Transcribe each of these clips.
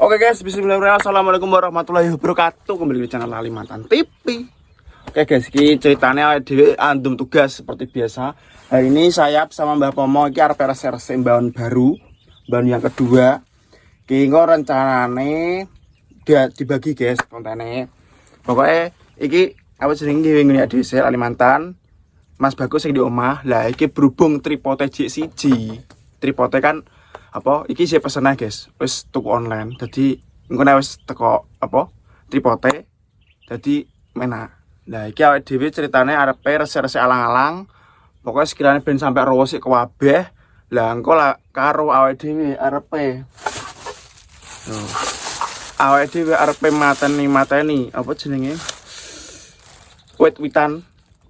Oke guys, bismillahirrahmanirrahim. Assalamualaikum warahmatullahi wabarakatuh. Kembali di channel Kalimantan TV. Oke guys, ini ceritanya di andum tugas seperti biasa. Hari ini saya sama Mbah Pomo iki arep resep bahan baru, bahan yang kedua. Ki rencanane dia dibagi guys kontennya. Pokoknya iki apa jenenge ngene di Kalimantan. Mas Bagus yang di omah. Lah iki berhubung tripode siji. Tripode kan apa iki saya pesen aja guys, wis tuku online. Jadi engko nek wis teko apa tripode dadi menak. Nah iki awake dhewe ceritane arepe resep-resep alang-alang. Pokoknya sekiranya ben sampai rowo sik kabeh. Lah engko lah karo awake dhewe arepe. Awake dhewe arepe mateni apa jenenge? Wit-witan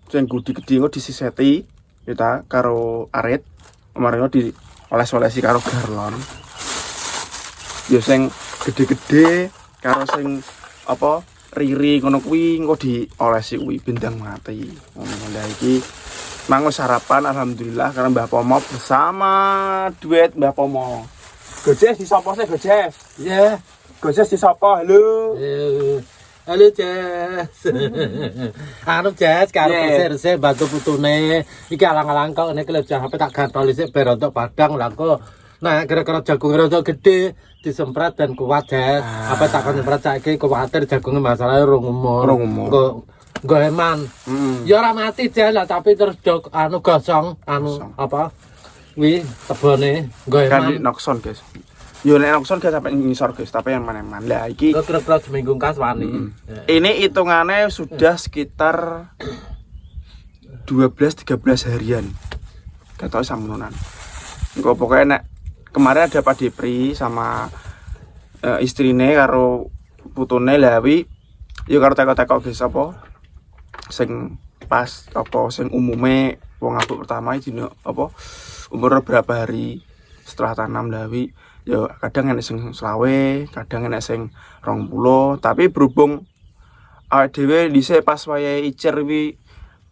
sing gede-gede engko disiseti kita karo arit. Kemarin di oles-olesi karo garlon. Ya sing gede-gede karo sing apa riri ngono kuwi engko diolesi kuwi bendang mati. Lah iki mango sarapan alhamdulillah karena Mbah Pomo bersama duet Mbah Pomo. Gojes di sapa sih Gojes? Ya, Gojes di sapa? Halo. halo Jas. Anu Jas, karo resep bantu putune. Iki alang-alang kok nek lek HP tak gatol isik ber untuk padang lah kok. Nah, kira-kira jagung rada gede disemprot dan kuat Jas. Apa tak kon semprot saiki kuwatir jagungnya masalah rung umur. Nggo eman. Ya ora mati Jas lah tapi terus jog anu gosong apa? Wi tebone nggo eman. Kan nokson guys. Yo nek nokson gak sampai ngisor guys, tapi yang mana-mana. Lah iki kira-kira seminggu kas wani. Ini hitungannya sudah sekitar 12-13 harian. Gak tau samunan. Engko pokoknya nek kemarin ada Pak Depri sama istrine karo putune lawi yo karo teko-teko guys apa sing pas apa sing umume wong abuk pertama iki apa umur berapa hari setelah tanam lawi. Ya kadang enek sing selawe, kadang enek sing 20, tapi berhubung awake dhewe dhisik pas wayahe icer wi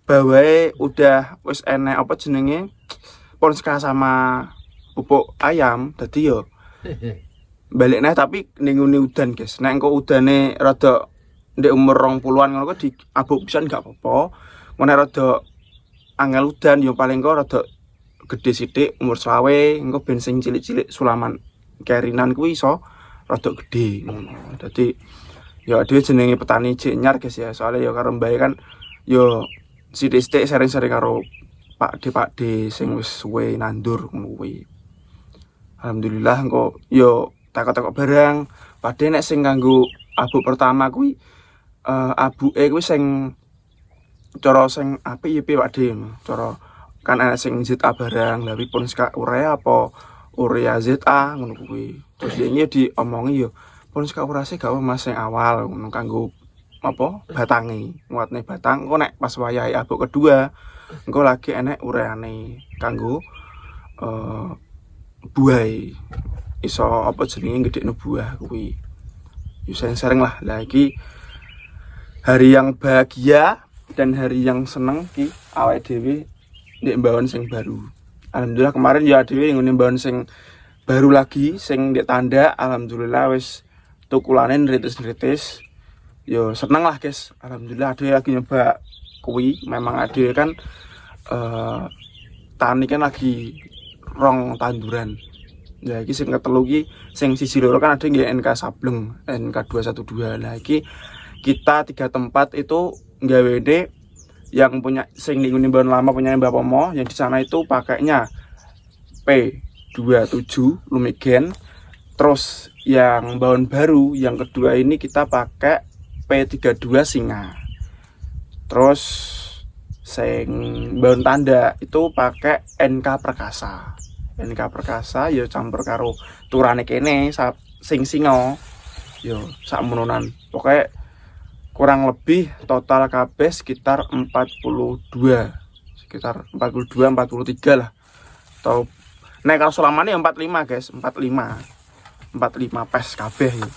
bawahe udah wis enek apa jenenge ponska sama pupuk ayam, dadi yo balik neh tapi ning udan guys. Nek engko udane rada ndek umur 20-an ngono kok diabuk pisan gak apa-apa. Nek rada angel udan yo paling kok rada gede sithik umur selawe, engko ben sing cilik-cilik sulaman kerinan kuwi iso rada gede ngono. Dadi ya dhewe jenenge petani jek nyar guys ya. Soale ya karo mbae kan ya sithik-sithik sering-sering karo Pak D sing wis suwe nandur ngono kuwi. Alhamdulillah engko ya takok-takok barang. Padhe nek sing kanggo abuk pertama kuwi abuke kuwi sing cara sing apik ya Pak D. Cara kan ana sing ZA barang, lha pun ska urea apa urea ZA ngono kuwi. Terus dene diomongi yo pun ska urea sih gak mas sing awal ngono kanggo apa batange, nguatne batang. Engko nek pas wayahe abuk kedua engko lagi enek ureane kanggo buah. Iso apa jenenge gedekno buah kuwi. Yo sering lah. Lah iki hari yang bahagia dan hari yang seneng ki awake dhewe ndek mbawon sing baru. Alhamdulillah kemarin ya dhewe ngene mbawon sing baru lagi sing ndek tanda. Alhamdulillah wis tukulane nritis-nritis. Yo seneng lah guys. Alhamdulillah dhewe lagi nyoba kuwi. Memang dhewe kan tani kan lagi rong tanduran. Ya iki sing ketelu iki sing siji loro kan ada nggih NK Sableng, NK 212. Lah iki kita 3 tempat itu nggawe yang punya sing ngene bahan lama punya Mbah Pomo, yang di sana itu pakainya P27 Lumigen. Terus yang bahan baru yang kedua ini kita pakai P32 Singa. Terus sing bahan tanda itu pakai NK Perkasa. NK Perkasa ya campur karo turane kene sing singa. Yo sakmononan. Pokoknya kurang lebih total kabeh sekitar 42 43 lah. Atau nek kalau selamane ya 45 guys, 45 pes kabeh ya.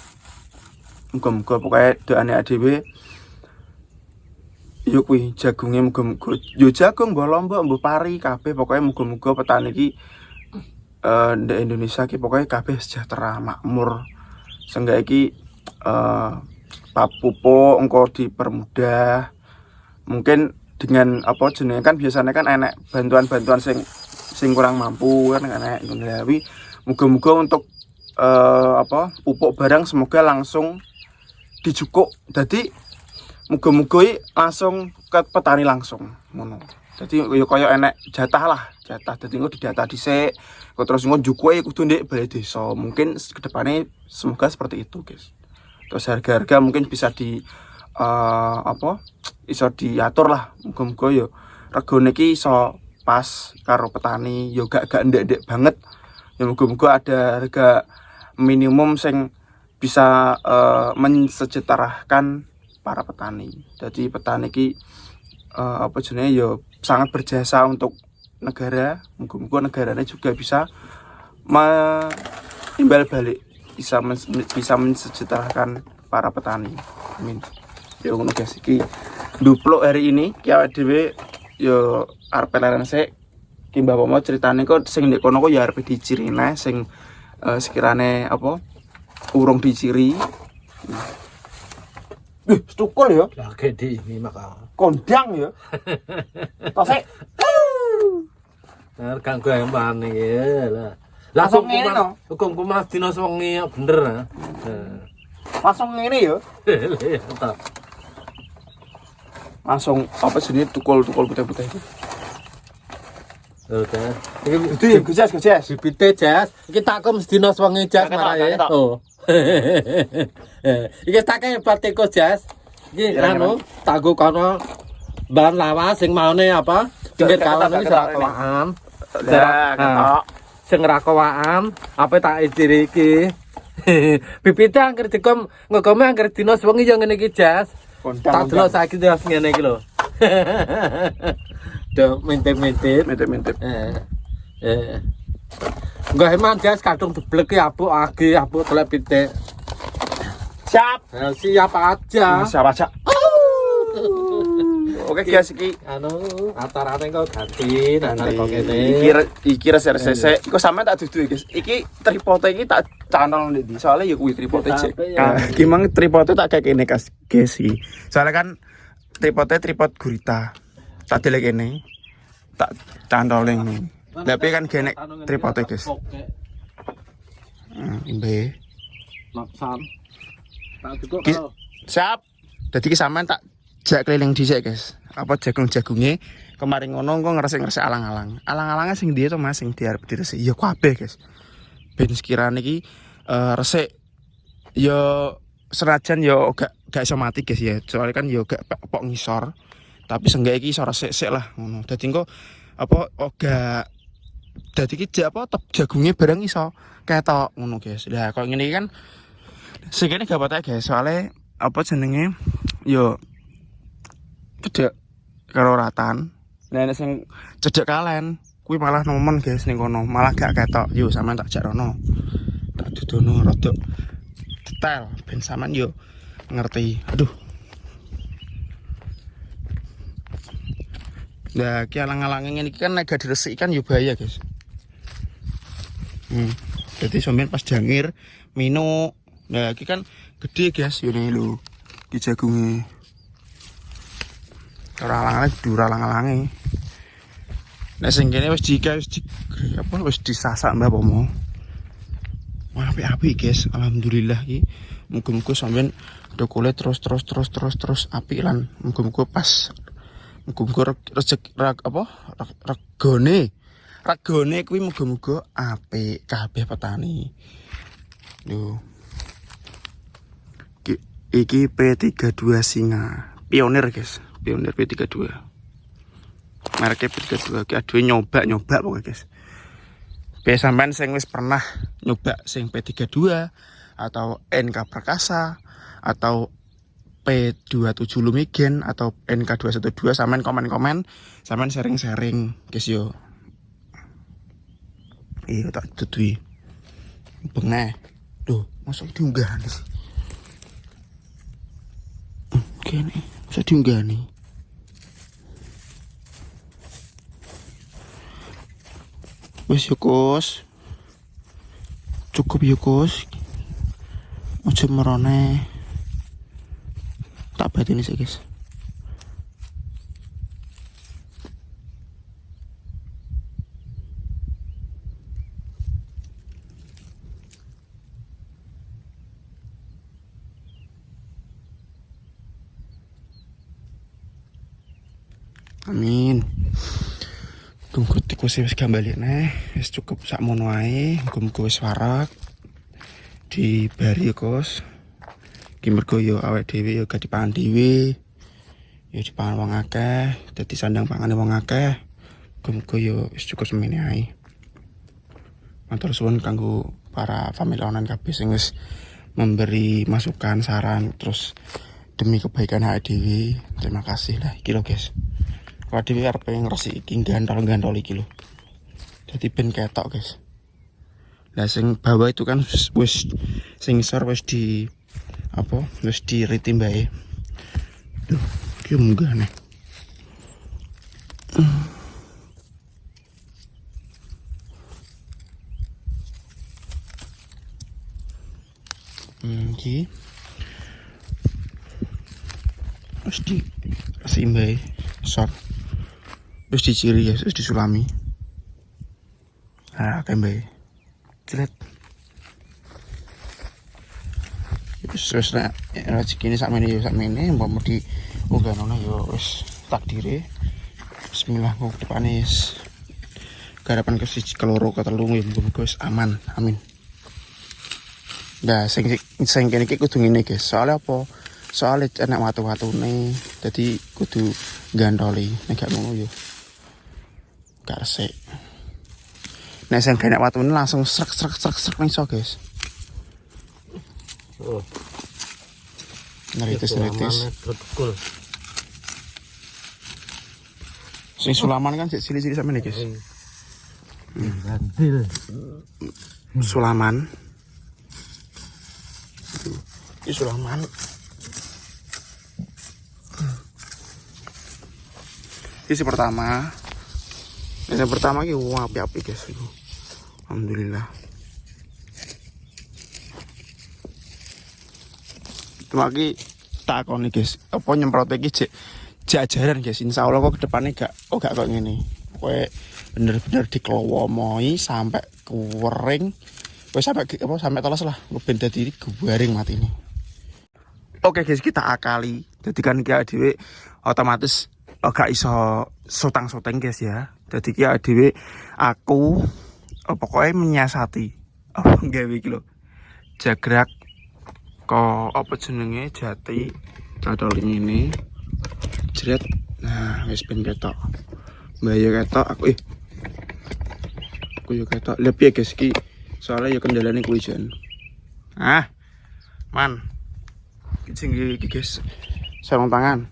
Muga-muga pokoknya doane dhewe yo kuwi jagunge muga-muga yo jagung mbok lombok mbok pari kabeh pokoknya muga-muga petani iki ndek Indonesia ki pokoknya kabeh sejahtera makmur seenggak iki pupuk engko dipermudah. Mungkin dengan apa jenenge kan biasanya kan enek bantuan-bantuan sing kurang mampu kan enek ngono. Muga-muga untuk pupuk barang semoga langsung dijukuk. Jadi muga-muga langsung ke petani langsung ngono. Jadi ya kaya enek jatah. Dadi engko didata dhisik, terus engko jukuke kudu ndek balai desa. Mungkin kedepannya semoga seperti itu, guys. Terus harga-harga mungkin bisa iso diatur lah. Muga-muga ya regane iki iso pas karo petani, ya gak ndek-ndek banget. Ya muga-muga ada harga minimum sing bisa mensejahterakan para petani. Jadi petani iki ya sangat berjasa untuk negara. Muga-muga negaranya juga bisa imbal balik, bisa mensejahterakan para petani. Amin. Ya ngono guys, iki dupluk hari ini ki awake dhewe ya arep leren sik. Ki Mbah Pomo critane kok sing ndek kono kok ya arep dicirine sing sekirane urung diciri. Stukul ya. Lagi di ini maka Kondang ya. Tosek. Kan gue emang nih lah. Langsung ngene to. Hukum Mas dina wengi bener. Langsung ngene ya. Langsung apa sih tukul putih-putih itu. Oke. Itu ya gojas. Bibite jas. Iki tak kom sedina wengi jas marahe. Oh. Iki tak pateko jas. Iki anu tago kono bahan lawas sing maune apa? Pinggir kawan iki rakowaan. Ketok. Sing rakowaan apa tak ijiri iki. Bibite angger dikom ngokome angger dina wengi yo ngene iki jas. Tak delok saiki jas ngene iki lho. Do mintip-mintip. Enggak emang jas kadung deblek ki apuk telek pitik. Siap. Siap aja. Siap aja. Oke guys, iki atarane kok ganti nang kok kene. Iki resek-resek. Iku sampe tak dudu guys. Iki tripode iki tak canol ndi. Soale ya kuwi tripode cek. Iki mang tripode tak kayak kene guys iki. Soale kan tripod gurita. Tak delek kene. Tak canol ning. Tapi kan genek tripode guys. Imbe. Laksan. Tak cukup kalau. Siap. Dadi ki sampean tak jak keliling dhisik guys. Apa jagung-jagunge kemarin ngono kok ngresek-ngresek alang-alang. Alang-alangnya sing ndi to Mas sing diarep diresik. Ya kabeh guys. Ben sekirane iki resik ya senajan ya gak iso mati guys ya. Soalnya kan ya gak pok ngisor. Tapi seenggak iki iso resik-resik lah ngono. Dadi engko dadi iki jagunge bareng iso ketok ngono guys. Lah kok ngene iki kan sing kene gak patah guys. Soalnya apa jenenge yo cedek karo ratan. Nah nek sing cedek kalen kuwi malah nomen guys ning kono, malah gak ketok. Yo sampean tak jak rono. Tak dudono rada detail ben sampean yo ngerti. Aduh. Nah, ki alang-alange ngene iki kan nek gak diresiki kan yo bahaya guys. Jadi sampean pas jangir minuk. Nah, iki kan gede guys yo lho. Ki jagunge. Ora alang-alange. Nek sing kene wis disasak Mbah Pomo. Wah, apik guys. Alhamdulillah iki. Muga-muga sampean dokole terus apik lan muga-muga pas. Muga-muga regane kuwi muga-muga apik kabeh petani. Lho. Iki P32 Singa. Pionir guys. Pionir P32. Mereknya P32. Ki aduh nyoba pokoknya guys. Biasa sampean sing wis pernah nyoba sing P32 atau NK Prakasa atau P27 Lumigen atau NK212 sampean komen-komen, sampean sharing-sharing guys yo. Iya tak tutui. Bengeh. Duh, masuk diunggah sih. Kene, bisa diunggah nih. Wes yo Kus. Cukup yo Kus. Ojo merone. Tak batin sih guys. Amin. Tunggu tikus wis gambalene, wis cukup sakmono ae, muga-muga wis warak. Di bari kos. Ki mergo yo awake dhewe yo gak dipangan dhewe. Yo dipangan wong akeh, dadi sandang pangane wong akeh. Muga-muga yo wis cukup semene ae. Matur suwun kanggo para family online kabeh sing wis memberi masukan, saran, terus demi kebaikan awake dhewe. Terima kasih lah iki lho guys. Kalau dhewe arep ngresiki iki gantol-gantol iki lho. Dadi ben ketok, guys. Lah sing bawah itu kan wis sing isor wis di apa? Wis diriti mbae. Duh, iki munggah nih. Iki wis di simbae sor. Wis diciri ya, wis disulami. Nah, kembe. Jelet. Wis nek rezeki ini sakmene yo sakmene, mbok di unganono yo wis takdire. Bismillah kok depane wis garapan ke siji keloro ketelu yo muga wis aman. Amin. Nah, sing kene iki kudu ngene, guys. Soale apa? Soale enak watu-watune, dadi kudu gantoli. Nek gak ngono yo gak resik. Nek sing enak watune langsung srek ning iso, guys. Oh. Neritis. Betul. Sing sulaman kan cek cilik-cilik sampe nih, guys. Gantil. Sulaman. Ini sulaman. Sisi pertama. Ini pertama ki api-api, guys. Alhamdulillah. Lagi takon nih, guys. Apa nyemprot iki jajaran, guys. Insyaallah kok kedepannya gak kok ngene. Kowe bener-bener dikelowomohi sampai kering. Wes sampai teles lah, ben dadi garing mati ini. Oke guys, kita akali. Jadi kan ki dhewe otomatis gak iso sotang-soteng, guys ya. Jadi ki dhewe aku pokoknya menyiasati apa gawe iki lho. Jagrak kok apa jenenge jati cadol ini. Jret. Nah, wis ben ketok. Mbak yo ketok aku yo ketok. Lebih guys ki soalnya ya kendalanya kuwi jan. Man. Sing iki guys. Sarung tangan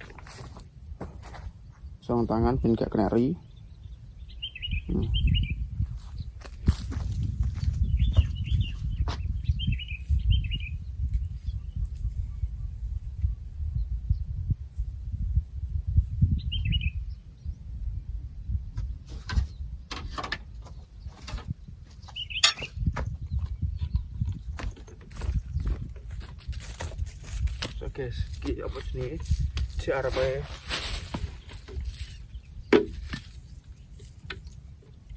ben gak kena ri. Guys, iki apa jenenge? Cek arepe.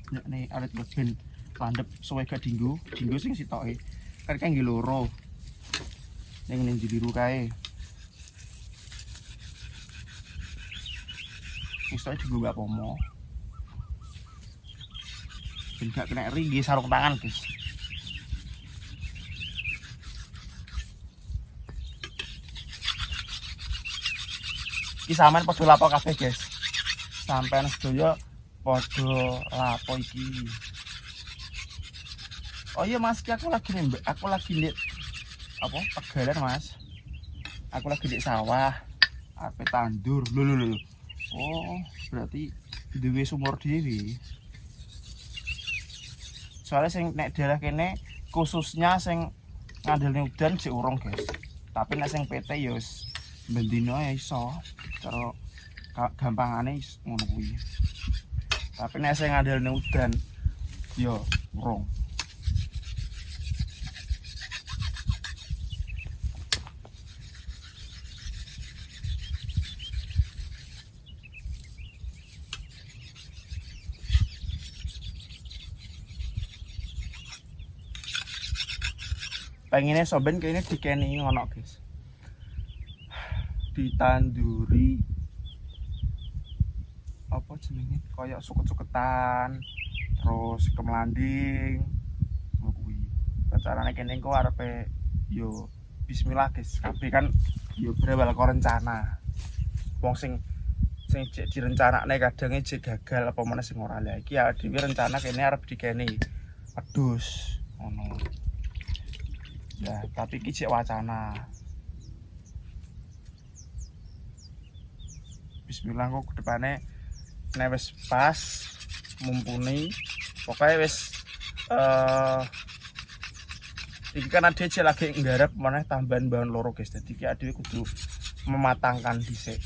Nek nih alit ben landep suwe gak dinggo sing sitoke. Kan nggih loro. Ning ning biru kae. Wis tak dinggo gak apa-apa. Ben gak kena ri nggih sarung tangan, guys. Iki sampean padha lapo kabeh, guys. Sampean sedaya padha lapo iki. Oh iya Mas, aku lagi lihat apa tegalan, Mas. Aku lagi di sawah. Ape tandur. Lho. Oh, berarti duwe sumur dhewe. Soalnya sing nek daerah kene khususnya sing ngandelne udan sik urung, guys. Tapi nek sing PT ya wis bendino ya iso. Cara gampangane ngono kuwi. Tapi nek sing ngandelne udan ya urung. pengennya soben kayaknya dikeni ngono guys, ditanduri apa jenenge kayak suket-suketan terus kemelanding kuwi carane kene engko arepe yo bismillah guys kabeh kan yo berawal karo rencana wong sing cek direncanakne kadang cek gagal apa meneh sing ora lha iki ya dhewe rencana kene arep dikeni wedhus ngono ya tapi iki cek wacana bismillah kok kedepane nek wis pas mumpuni pokoknya wis iki kan ada aja lagi nggarap mana tambahan bahan loro guys jadi ki adewe kudu mematangkan dhisik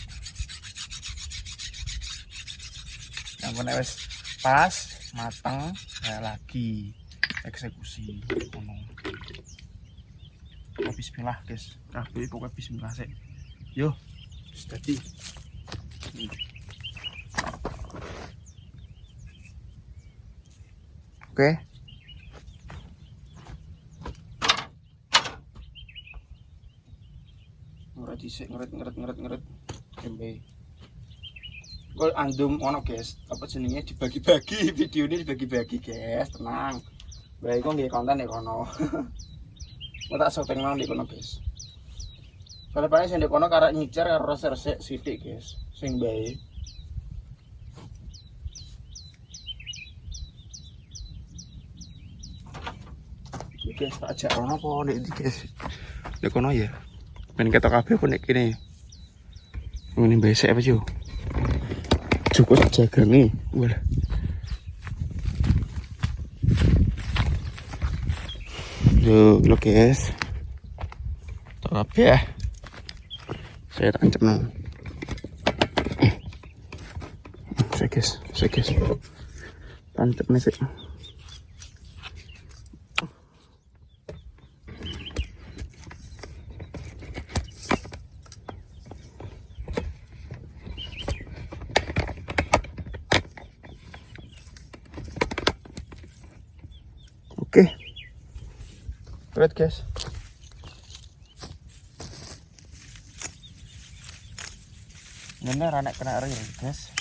yang nek wis pas mateng ya lagi eksekusi ngono bismillah guys kabeh pokoknya bismillah sik yo wis dadi oke. Ngeret dhisik ngeret. Tempe. Kok andum ono guys, apa jenenge dibagi-bagi video ini dibagi-bagi guys, tenang. Bae iku nggih konten nek kono. Mau tak syuting nang di kono guys. Soale paling sing di kono karek nyicer karo resik sithik guys, sing bae. Guys tak ajak ono apa nek iki guys. Nek kono ya. Men ketok kabeh apa nek kene. Ngene besek apa yo. Cukup jaga nih. Wah. Yo, lo guys. Tok kabeh. Saya tancap no. Sekes. Tancap nih sih. Oke, lihat guys. Bener anak kena air guys.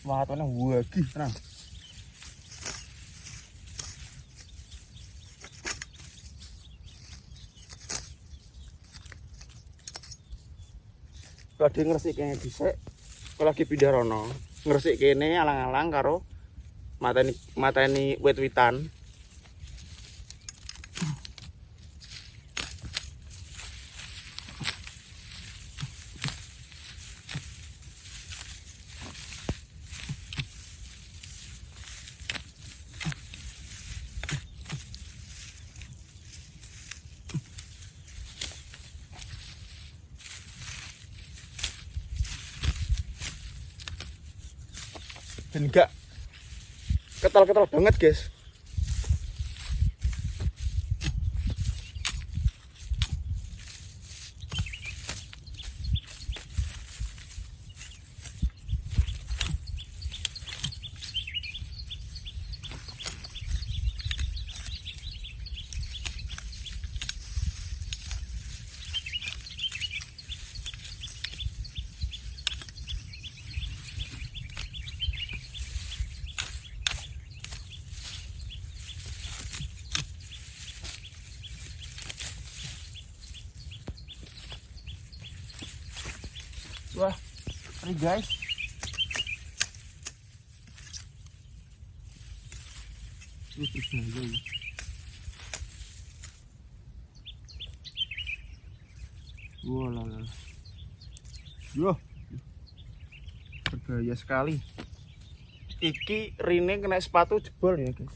Wah, tuh wagih tenang. Kalau dia ngeresik kayaknya bisa. Kalau lagi pindah rono, ngeresik kene alang-alang karo mateni wit-witan. Dan enggak ketal-ketal banget guys. Wah, ini guys. Wah, lala. Yo. Berbahaya sekali. Iki rine kena sepatu jebol ya, guys.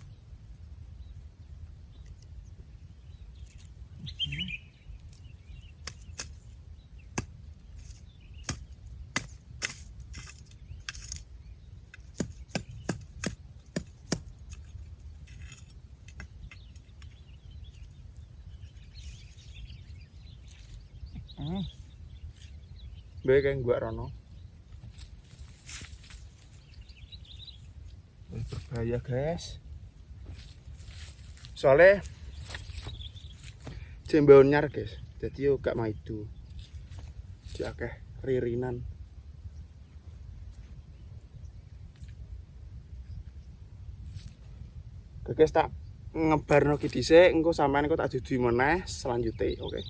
Baik yang gua Rono. Berbahaya guys. Soalnya Jembe Anyar, guys. Jadi yo gak maidu. Di akeh ririnan. Oke, guys, tak ngebarno ki dhisik, engko sampean engko tak dudu meneh selanjutnya, oke.